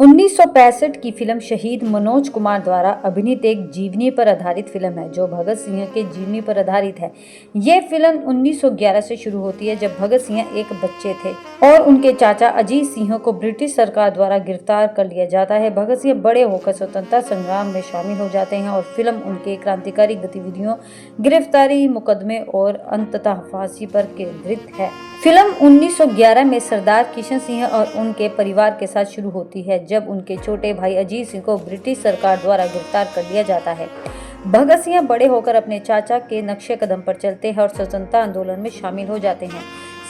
1965 की फिल्म शहीद मनोज कुमार द्वारा अभिनीत एक जीवनी पर आधारित फिल्म है जो भगत सिंह के जीवनी पर आधारित है। ये फिल्म 1911 से शुरू होती है जब भगत सिंह एक बच्चे थे और उनके चाचा अजीत सिंह को ब्रिटिश सरकार द्वारा गिरफ्तार कर लिया जाता है। भगत सिंह बड़े होकर स्वतंत्रता संग्राम में शामिल हो जाते हैं और फिल्म उनके क्रांतिकारी गतिविधियों, गिरफ्तारी, मुकदमे और अंततः फांसी पर केंद्रित है। फिल्म 1911 में सरदार किशन सिंह और उनके परिवार के साथ शुरू होती है जब उनके छोटे भाई अजीत सिंह को ब्रिटिश सरकार द्वारा गिरफ्तार कर लिया जाता है। भगत सिंह बड़े होकर अपने चाचा के नक्शे कदम पर चलते हैं और स्वतंत्रता आंदोलन में शामिल हो जाते हैं।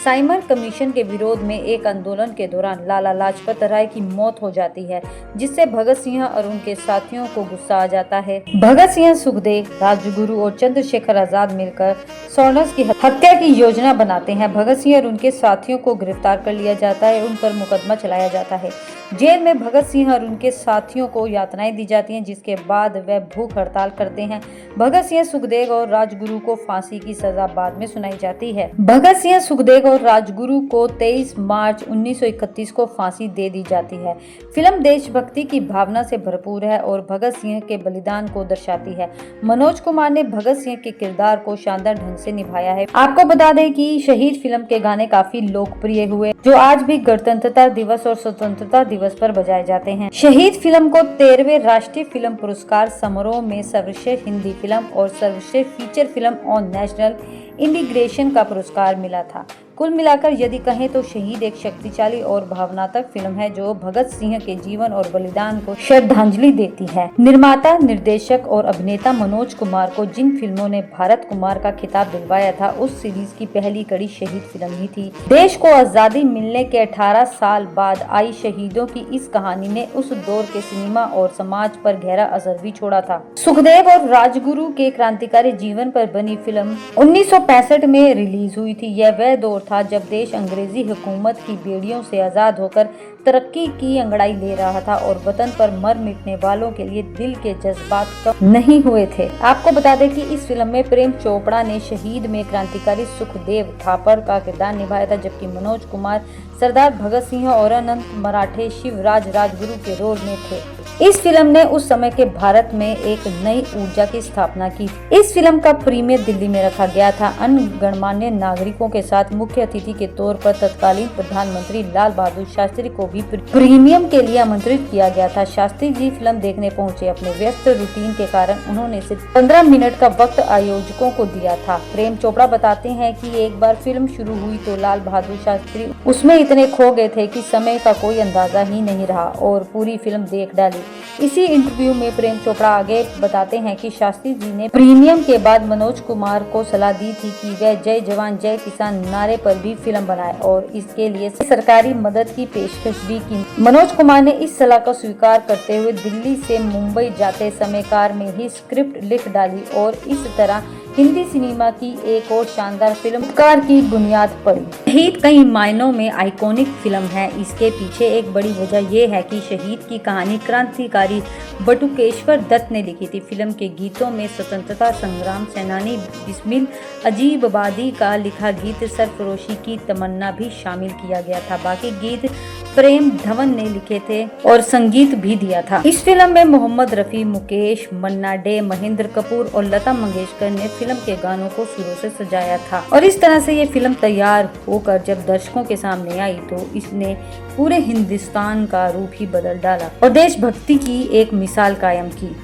साइमन कमीशन के विरोध में एक आंदोलन के दौरान लाला लाजपत राय की मौत हो जाती है जिससे भगत सिंह और उनके साथियों को गुस्सा आ जाता है। भगत सिंह, सुखदेव, राजगुरु और चंद्रशेखर आजाद मिलकर सॉर्नर्स की हत्या की योजना बनाते हैं। भगत सिंह और उनके साथियों को गिरफ्तार कर लिया जाता है, उन पर मुकदमा चलाया जाता है। जेल में भगत सिंह और उनके साथियों को यातनाएं दी जाती हैं जिसके बाद वह भूख हड़ताल करते हैं। भगत सिंह, सुखदेव और राजगुरु को फांसी की सजा बाद में सुनाई जाती है। भगत सिंह, सुखदेव और राजगुरु को 23 मार्च 1931 को फांसी दे दी जाती है। फिल्म देशभक्ति की भावना से भरपूर है और भगत सिंह के बलिदान को दर्शाती है। मनोज कुमार ने भगत सिंह के किरदार को शानदार ढंग से निभाया है। आपको बता दें कि शहीद फिल्म के गाने काफी लोकप्रिय हुए जो आज भी गणतंत्रता दिवस और स्वतंत्रता दिवस पर बजाए जाते हैं। शहीद फिल्म को 13वें राष्ट्रीय फिल्म पुरस्कार समारोह में सर्वश्रेष्ठ हिंदी फिल्म और सर्वश्रेष्ठ feature film on national integration का पुरस्कार मिला था। कुल मिलाकर यदि कहें तो शहीद एक शक्तिशाली और भावनात्मक फिल्म है जो भगत सिंह के जीवन और बलिदान को श्रद्धांजलि देती है। निर्माता, निर्देशक और अभिनेता मनोज कुमार को जिन फिल्मों ने भारत कुमार का खिताब दिलवाया था उस सीरीज की पहली कड़ी शहीद फिल्म ही थी। देश को आजादी मिलने के 18 साल बाद आई शहीदों की इस कहानी ने उस दौर के सिनेमा और समाज पर गहरा असर भी छोड़ा था। सुखदेव और राजगुरु के क्रांतिकारी जीवन पर बनी फिल्म 1965 में रिलीज हुई थी। यह वह दौर था जब देश अंग्रेजी हुकूमत की बेड़ियों से आजाद होकर तरक्की की अंगड़ाई ले रहा था और वतन पर मर मिटने वालों के लिए दिल के जज्बात कम नहीं हुए थे। आपको बता दें कि इस फिल्म में प्रेम चोपड़ा ने शहीद में क्रांतिकारी सुखदेव थापर का किरदार निभाया था जबकि मनोज कुमार सरदार भगत सिंह और अनंत मराठे शिवराज राजगुरु के रोल में थे। इस फिल्म ने उस समय के भारत में एक नई ऊर्जा की स्थापना की। इस फिल्म का प्रीमियर दिल्ली में रखा गया था। अन्य गणमान्य नागरिकों के साथ मुख्य अतिथि के तौर पर तत्कालीन प्रधानमंत्री लाल बहादुर शास्त्री को भी प्रीमियम के लिए आमंत्रित किया गया था। शास्त्री जी फिल्म देखने पहुंचे। अपने व्यस्त रूटीन के कारण उन्होंने सिर्फ 15 मिनट का वक्त आयोजकों को दिया था। प्रेम चोपड़ा बताते हैं कि एक बार फिल्म शुरू हुई तो लाल बहादुर शास्त्री उसमें इतने खो गए थे कि समय का कोई अंदाजा ही नहीं रहा और पूरी फिल्म देख डाली। इसी इंटरव्यू में प्रेम चोपड़ा आगे बताते हैं कि शास्त्री जी ने प्रीमियम के बाद मनोज कुमार को सलाह दी थी कि वह जय जवान जय किसान नारे पर भी फिल्म बनाए और इसके लिए सरकारी मदद की पेशकश भी की। मनोज कुमार ने इस सलाह को स्वीकार करते हुए दिल्ली से मुंबई जाते समय कार में ही स्क्रिप्ट लिख डाली और इस तरह हिंदी सिनेमा की एक और शानदार फिल्म उपकार की बुनियाद पड़ी। शहीद कई मायनों में आइकॉनिक फिल्म है। इसके पीछे एक बड़ी वजह यह है कि शहीद की कहानी क्रांतिकारी बटुकेश्वर दत्त ने लिखी थी। फिल्म के गीतों में स्वतंत्रता संग्राम सेनानी बिस्मिल अजीबाबादी का लिखा गीत सरफरोशी की तमन्ना भी शामिल किया गया था। बाकी गीत प्रेम धवन ने लिखे थे और संगीत भी दिया था। इस फिल्म में मोहम्मद रफी, मुकेश, मन्ना डे, महेंद्र कपूर और लता मंगेशकर ने फिल्म के गानों को सुरों से सजाया था और इस तरह से ये फिल्म तैयार होकर जब दर्शकों के सामने आई तो इसने पूरे हिंदुस्तान का रूप ही बदल डाला और देशभक्ति की एक मिसाल कायम की।